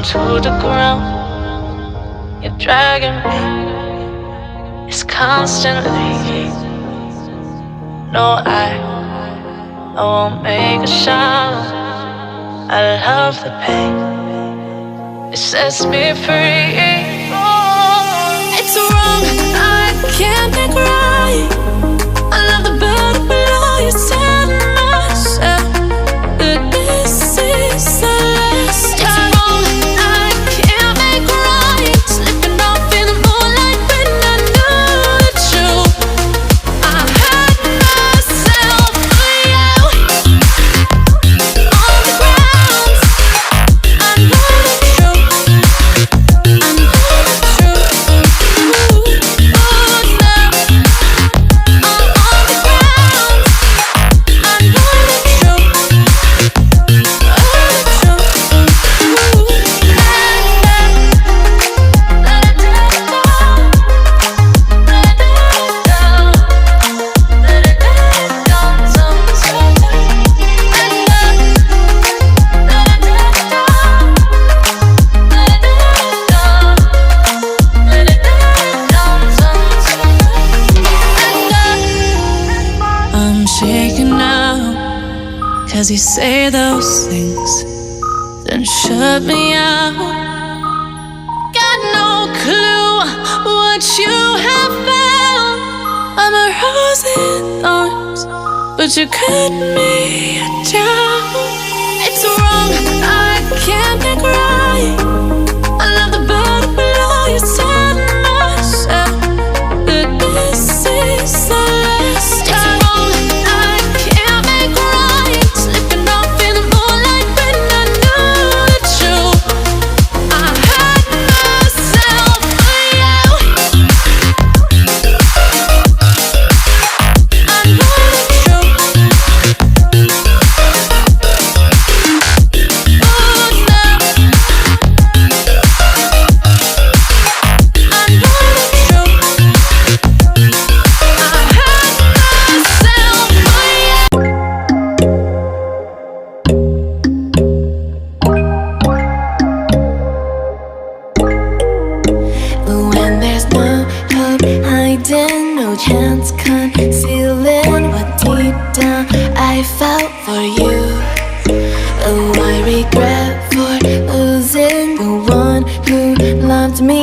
down to the ground. You're dragging me, it's constantly. No, I won't make a sound. I love the pain, it sets me free. It's wrong, I can't make right. I love the bird below you, tell myself that this is the last time. It's wrong, I can't make right. Slipping off in the moonlight when I knew the truth. I hurt myself for you. On the ground, I know the truth. I know the truth. Ooh, oh no. I'm on the ground, I know the truth. Oh, the truth. Ooh, let it down, let it down, let it down, sometimes. Let it down, let it down, let it down, sometimes. I'm shaking now, 'cause you say those things, then shut me out. Got no clue what you have found. I'm a rose in thorns, but you cut me down. It's wrong, I can't make right. I love the bird below you, tell myself that this is the last time. It's wrong, I can't make right. Slipping off in the moonlight when I knew the truth. I hurt myself for you. I know the truth. Oh no. I know the truth. I hurt myself for you. But when there's no hope hiding, no chance concealing what deep down I felt for you. Oh, I regret for losing the one who loved me